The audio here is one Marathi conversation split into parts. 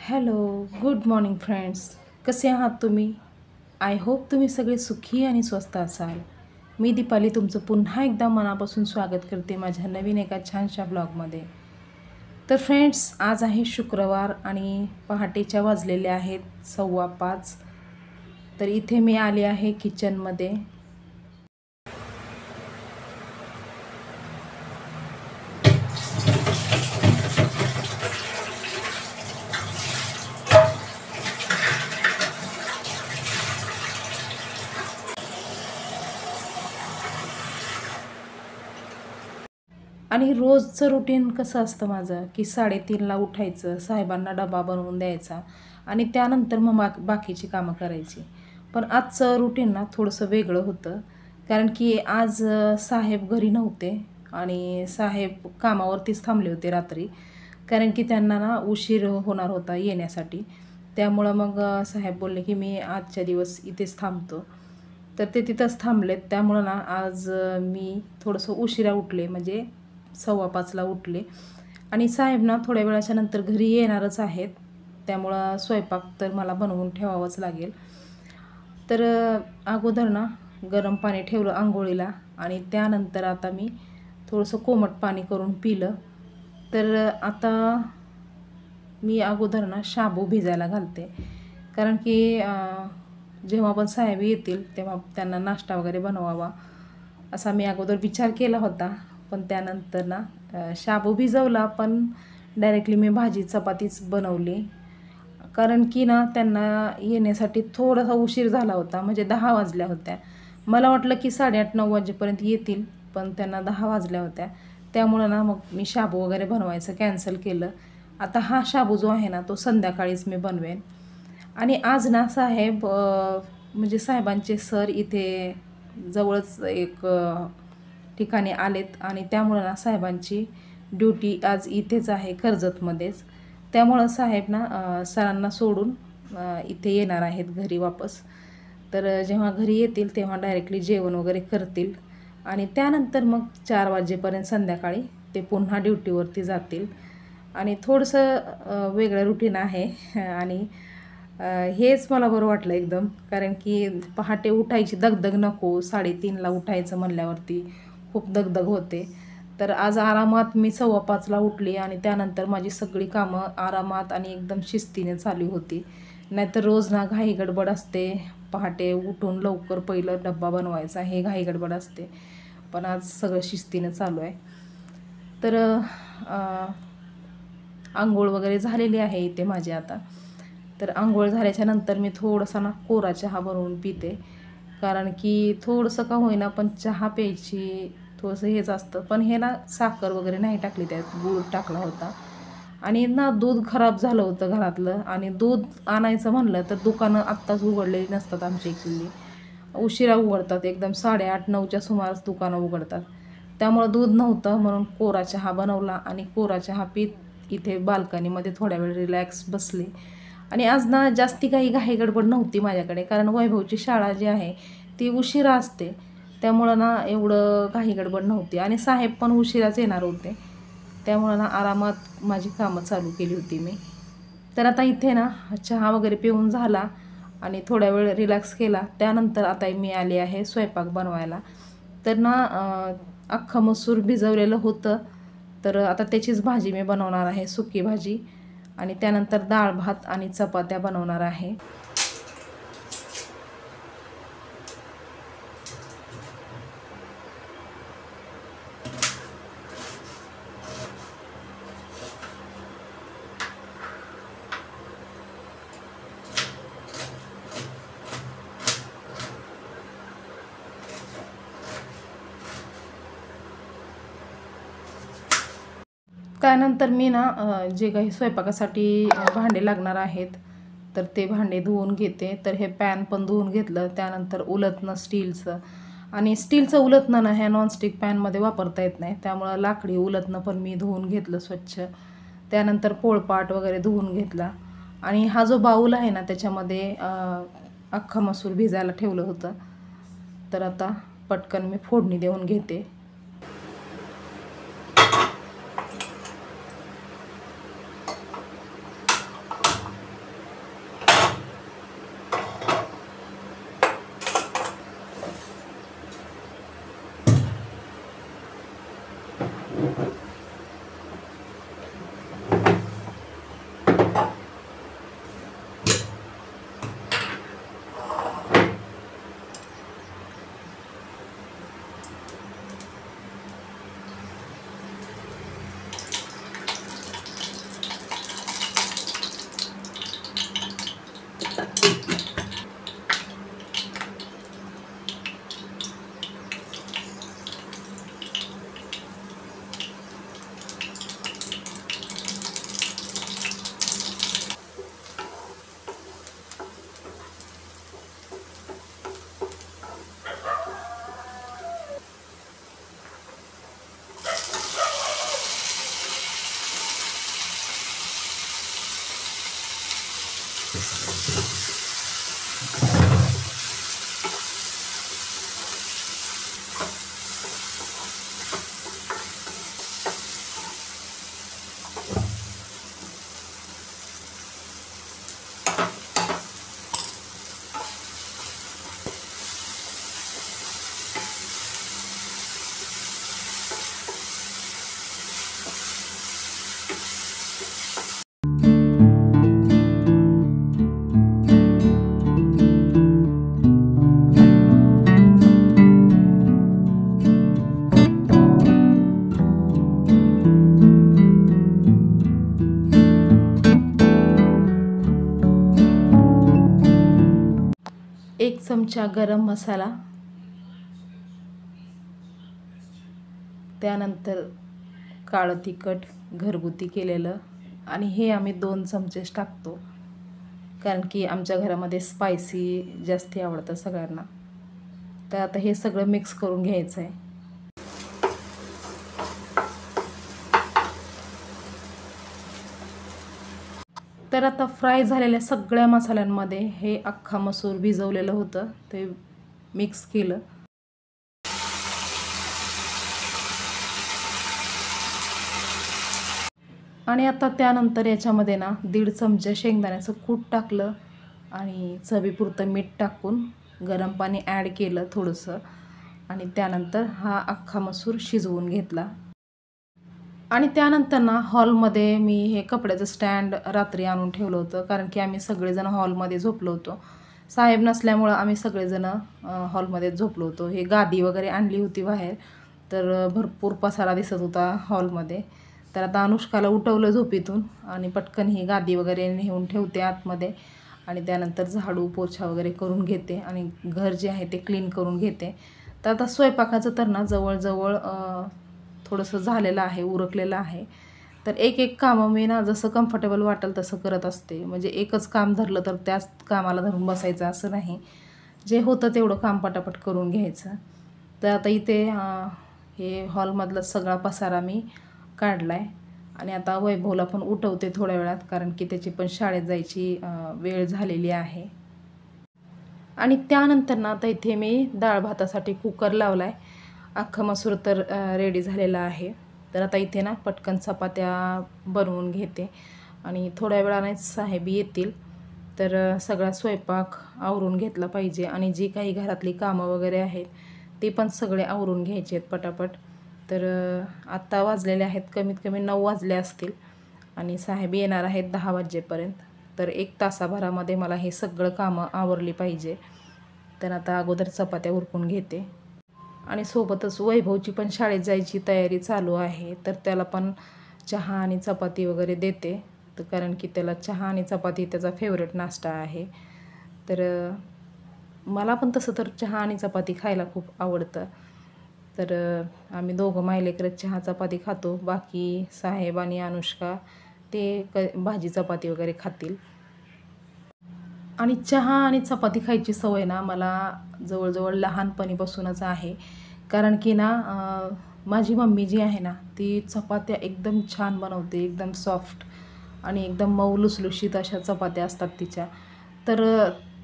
Hello, good morning friends. कसे आहात तुम्ही? आय होप तुम्ही सगळे सुखी आणि स्वस्त असाल. मी दीपाली तुमचं पुन्हा एकदा मनापासून स्वागत करते माझ्या नवीन एका छानशा ब्लॉगमध्ये. तर फ्रेंड्स, आज आहे शुक्रवार आणि पहाटेच्या वाजलेले आहेत 4:15. तर इथे मी आले आहे किचनमध्ये. आणि रोजचं रुटीन कसं असतं माझं, की 3:30ला उठायचं, साहेबांना डबा बनवून द्यायचा आणि त्यानंतर मग बाकीची कामं करायची. पण आजचं रुटीन ना थोडंसं वेगळं होतं, कारण की आज साहेब घरी नव्हते आणि साहेब कामावरतीच थांबले होते रात्री, कारण की त्यांना ना उशीर होणार होता येण्यासाठी. त्यामुळं मग साहेब बोलले की मी आजच्या दिवस इथेच थांबतो. तर ते तिथंच थांबलेत. त्यामुळं ना आज मी थोडंसं उशिरा उठले, म्हणजे 4:15ला उठले आणि साहेब ना थोड्या वेळाच्या नंतर घरी येणारच आहेत. त्यामुळं स्वयंपाक तर मला बनवून ठेवावंच लागेल. तर अगोदर ना गरम पाणी ठेवलं अंघोळीला आणि त्यानंतर आता मी थोडंसं कोमट पाणी करून पिलं. तर आता मी अगोदर ना शाबू भिजायला घालते, कारण की जेव्हा पण साहेब येतील तेव्हा त्यांना नाश्ता वगैरे बनवावा असा मी अगोदर विचार केला होता. पण त्यानंतर ना शाबू भिजवला, पण डायरेक्टली मी भाजी चपातीच बनवली, कारण की ना त्यांना येण्यासाठी थोडासा उशीर झाला होता, म्हणजे 10 वाजल्या होत्या. मला वाटलं की 8:30-9 वाजेपर्यंत येतील, पण त्यांना 10 वाजल्या होत्या. त्यामुळं ना मग मी शाबू वगैरे बनवायचं कॅन्सल केलं. आता हा शाबू जो आहे ना तो संध्याकाळीच मी बनवेन. आणि आज ना साहेब म्हणजे साहेबांचे सर इथे जवळच एक ठिकाणी आलेत आणि त्यामुळं ना साहेबांची ड्युटी आज इथेच आहे कर्जतमध्येच. त्यामुळं साहेब ना सरांना सोडून इथे येणार आहेत घरी वापस. तर जेव्हा घरी येतील तेव्हा डायरेक्टली जेवण वगैरे करतील आणि त्यानंतर मग 4 वाजेपर्यंत संध्याकाळी ते पुन्हा ड्युटीवरती जातील. आणि थोडंसं वेगळं रुटीन आहे आणि हेच मला बरं वाटलं एकदम, कारण की पहाटे उठायची दगदग नको, 3:30ला उठायचं म्हणल्यावरती खूप दगदग होते. तर आज आरामात मी 4:15ला उठली आणि त्यानंतर माझी सगळी कामं आरामात आणि एकदम शिस्तीने चालू होती. नाहीतर रोज ना घाई गडबड असते, पहाटे उठून लवकर पहिलं डब्बा बनवायचा हे घाई गडबड असते. पण आज सगळं शिस्तीने चालू आहे. तर अंघोळ वगैरे झालेली आहे इथे माझी आता. तर अंघोळ झाल्याच्या नंतर मी थोडासा ना कोरा चहा बनवून पिते, कारण की थोडंसं का होईना पण चहा प्यायची थोडंसं हेच असतं. पण हे ना साखर वगैरे नाही टाकली, त्यात गूळ टाकला होता. आणि ना दूध खराब झालं होतं घरातलं, आणि दूध आणायचं म्हणलं तर दुकानं आत्ताच उघडलेली नसतात आमच्या इकडली, उशिरा उघडतात, एकदम 8:30-9च्या सुमारास दुकानं उघडतात. त्यामुळं दूध नव्हतं म्हणून कोरा चहा बनवला आणि कोरा चहा पीत इथे बाल्कनीमध्ये थोड्या वेळ रिलॅक्स बसले. आणि आज ना जास्ती काही घाई गडबड नव्हती माझ्याकडे, कारण वैभवची शाळा जी आहे ती उशिरा असते. त्यामुळं ना एवढं घाई गडबड नव्हती आणि साहेब पण उशिराच येणार होते. त्यामुळं ना आरामात माझी कामं चालू केली होती मी. तर आता इथे ना चहा वगैरे पिऊन झाला आणि थोड्या वेळ रिलॅक्स केला. त्यानंतर आता मी आली आहे स्वयंपाक बनवायला. तर ना अख्खं मसूर भिजवलेलं होतं, तर आता त्याचीच भाजी मी बनवणार आहे, सुकी भाजी. आणि त्यानंतर डाळ भात आणि चपात्या बनवणार आहे. त्यानंतर मी ना जे काही स्वयंपाकासाठी भांडे लागणार आहेत तर ते भांडे धुवून घेते. तर हे पॅन पण धुवून घेतलं. त्यानंतर उलथनं स्टीलचं, आणि स्टीलचं उलथनं ना ह्या नॉनस्टिक पॅनमध्ये वापरता येत नाही, त्यामुळं लाकडी उलथनं पण मी धुवून घेतलं स्वच्छ. त्यानंतर पोळपाट वगैरे धुवून घेतला. आणि हा जो बाऊल आहे ना त्याच्यामध्ये अख्खा मसूर भिजायला ठेवलं होतं. तर आता पटकन मी फोडणी देऊन घेते. चमचा गरम मसाला, त्यानंतर काळं तिखट घरगुती केलेलं, आणि हे आम्ही 2 चमचेच टाकतो कारण की आमच्या घरामध्ये स्पायसी जास्ती आवडतं सगळ्यांना. तर आता हे सगळं मिक्स करून घ्यायचं आहे. तर आता फ्राय झालेल्या सगळ्या मसाल्यांमध्ये हे अख्खा मसूर भिजवलेलं होतं ते मिक्स केलं. आणि आता त्यानंतर याच्यामध्ये ना 1.5 चमचा शेंगदाण्याचं कूट टाकलं आणि चवीपुरतं मीठ टाकून गरम पाणी ॲड केलं थोडंसं, आणि त्यानंतर हा अख्खा मसूर शिजवून घेतला. आणि त्यानंतर ना हॉलमध्ये मी हे कपड्याचं स्टँड रात्री आणून ठेवलं होतं कारण की आम्ही सगळेजण हॉलमध्ये झोपलो होतो. साहेब नसल्यामुळं आम्ही सगळेजण हॉलमध्ये झोपलो होतो. हे गादी वगैरे आणली होती बाहेर, तर भरपूर पसारा दिसत होता हॉलमध्ये. तर आता अनुष्काला उठवलं झोपेतून आणि पटकन ही गादी वगैरे नेऊन ठेवते आतमध्ये, आणि त्यानंतर झाडू पोछा वगैरे करून घेते आणि घर जे आहे ते क्लीन करून घेते. तर आता स्वयंपाकाचं तर ना जवळजवळ थोडंसं झालेलं आहे, उरकलेलं आहे. तर एक कामं मी ना जसं कम्फर्टेबल वाटेल तसं करत असते. म्हणजे एकच काम धरलं तर त्याच कामाला धरून बसायचं असं नाही. जे होतं तेवढं काम पटापट करून घ्यायचं. तर आता इथे हे हॉलमधला सगळा पसारा मी काढला आहे आणि आता वैभवला पण उठवते थोड्या वेळात कारण की त्याची पण शाळेत जायची वेळ झालेली आहे. आणि त्यानंतर ना आता इथे मी डाळ भातासाठी कुकर लावला आहे. अख्खा मसूर तर रेडी झालेला आहे. तर आता इथे ना पटकन चपात्या बनवून घेते आणि थोड्या वेळाने साहेब येतील, तर सगळा स्वयंपाक आवरून घेतला पाहिजे आणि जी काही घरातली कामं वगैरे आहेत ते पण सगळे आवरून घ्यायचे आहेत पटापट. तर आत्ता वाजलेले आहेत कमीत कमी 9 वाजले असतील आणि साहेब येणार आहेत 10 वाजेपर्यंत. तर 1 तासाभरामध्ये मला हे सगळं कामं आवरली पाहिजे. तर आता अगोदर चपात्या उरकून घेते आणि सोबतच वैभवची पण शाळेत जायची तयारी चालू आहे. तर त्याला पण चहा आणि चपाती वगैरे देते, तर कारण की त्याला चहा आणि चपाती त्याचा फेवरेट नाश्ता आहे. तर मला पण तसं तर चहा आणि चपाती खायला खूप आवडतं. तर आम्ही दोघं मायलेकरच चहा चपाती खातो. बाकी साहेब आणि अनुष्का ते भाजी चपाती वगैरे खातील. आणि चहा आणि चपाती खायची सवय ना मला जवळजवळ लहानपणीपासूनच आहे. कारण की ना माझी मम्मी जी आहे ना ती चपात्या एकदम छान बनवते, एकदम सॉफ्ट आणि एकदम मऊ लुसलुशीत अशा चपात्या असतात तिच्या. तर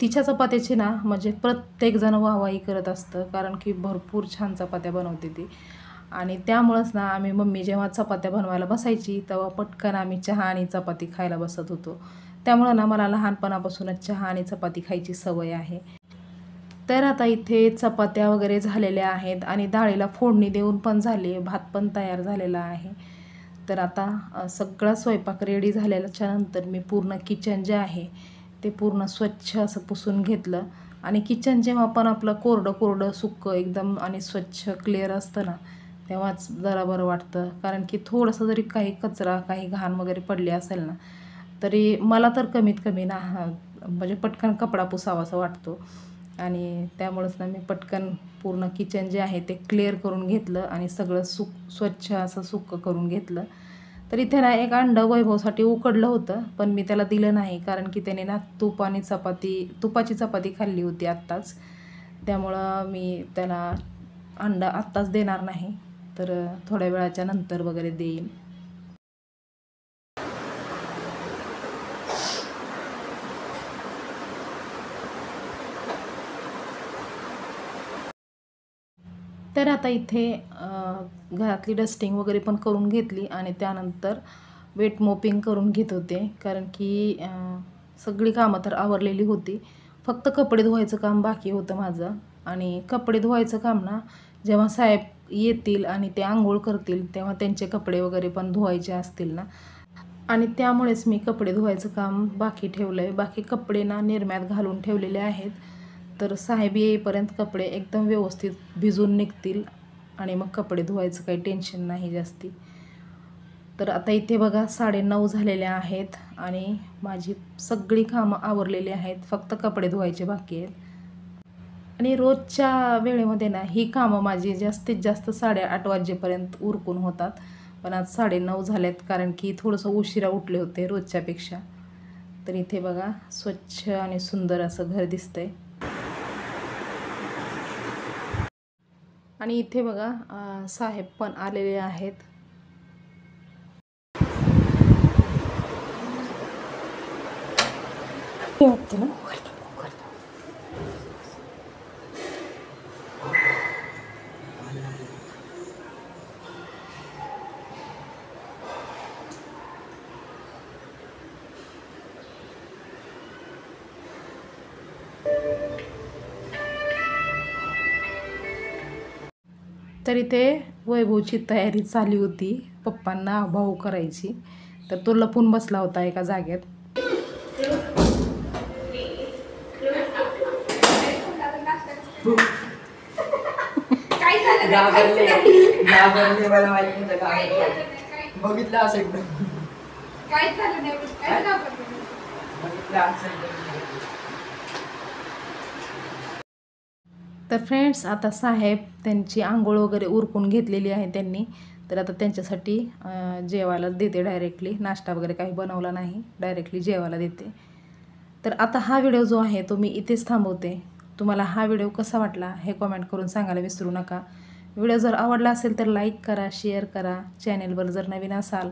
तिच्या चपात्याची ना म्हणजे प्रत्येकजण वाहवाही करत असतं कारण की भरपूर छान चपात्या बनवते ती. आणि त्यामुळंच ना आम्ही मम्मी जेव्हा चपात्या बनवायला बसायची तेव्हा पटकन आम्ही चहा आणि चपाती खायला बसत होतो. त्यामुळं ना मला लहानपणापासूनच चहा आणि चपाती खायची सवय आहे. तर आता इथे चपात्या वगैरे झालेल्या आहेत आणि डाळीला फोडणी देऊन पण झाली, भात पण तयार झालेला आहे. तर आता सगळा स्वयंपाक रेडी झाल्याच्या नंतर मी पूर्ण किचन जे आहे ते पूर्ण स्वच्छ असं पुसून घेतलं. आणि किचन जेव्हा पण आपलं कोरडं कोरडं सुक्कं एकदम आणि स्वच्छ क्लिअर असतं ना तेव्हाच जरा बरं वाटतं. कारण की थोडंसं जरी काही कचरा काही घाण वगैरे पडली असेल ना तरी मला तर कमीत कमी ना म्हणजे पटकन कपडा पुसावासा वाटतो. आणि त्यामुळंच ना मी पटकन पूर्ण किचन जे आहे ते क्लिअर करून घेतलं आणि सगळं स्वच्छ असं सुक्कं करून घेतलं. तर इथे ना एक अंडं वैभवसाठी उकडलं होतं, पण मी त्याला दिलं नाही कारण की त्याने ना तुपाची चपाती खाल्ली होती आत्ताच. त्यामुळं मी त्याला अंडा आत्ताच देणार नाही, तर थोड्या वेळाच्या नंतर वगैरे देईन. तर आता इथे घरातली डस्टिंग वगैरे पण करून घेतली आणि त्यानंतर वेट मोपिंग करून घेत होते कारण की सगळी कामं तर आवरलेली होती. फक्त कपडे धुवायचं काम बाकी होतं माझं. आणि कपडे धुवायचं काम ना जेव्हा साहेब येतील आणि ते अंघोळ करतील तेव्हा त्यांचे कपडे वगैरे पण धुवायचे असतील ना, आणि त्यामुळेच मी कपडे धुवायचं काम बाकी ठेवलं आहे. बाकी कपडे ना निरम्यात घालून ठेवलेले आहेत. तर साहेब येईपर्यंत कपडे एकदम व्यवस्थित भिजून निघतील आणि मग कपडे धुवायचं काही टेन्शन नाही जास्ती. तर आता इथे बघा 9:30 झालेले आहेत आणि माझी सगळी कामं आवरलेली आहेत, फक्त कपडे धुवायचे बाकी आहेत. आणि रोजच्या वेळेमध्ये ना ही कामं माझी जास्तीत जास्त 8:30 वाजेपर्यंत उरकून होतात. पण आज 9:30 झालेत कारण की थोडंसं उशिरा उठले होते रोजच्यापेक्षा. तर इथे बघा स्वच्छ आणि सुंदर असं घर दिसतंय. आणि इथे बघा साहेब पण आलेले आहेत. वाटते ना. तर इथे वैभवची तयारी चालू होती पप्पांना भाऊ करायची. तर तो लपून बसला होता एका जागेत. बघितलं असेल काय झालं नाही तर फ्रेंड्स आता साहेब त्यांची आंघोळ वगैरे उरकून घेतलेली आहे त्यांनी. तर आता त्यांच्यासाठी जेवायला देते डायरेक्टली. नाश्ता वगैरे काही बनवला नाही, डायरेक्टली जेवायला देते. तर आता हा व्हिडिओ जो आहे तो मी इथेच थांबवते. तुम्हाला हा व्हिडिओ कसा वाटला हे कमेंट करून सांगायला विसरू नका. व्हिडिओ जर आवडला असेल तर लाईक करा, शेअर करा. चॅनेलवर जर नवीन असाल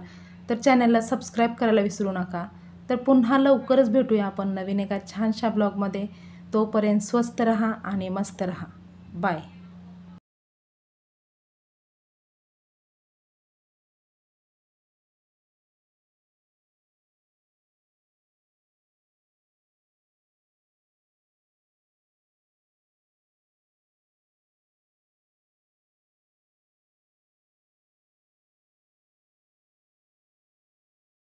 तर चॅनलला सबस्क्राईब करायला विसरू नका. तर पुन्हा लवकरच भेटूया आपण नवीन एका छानशा ब्लॉगमध्ये. तोपर्यंत स्वस्त रहा आणि मस्त रहा. बाय.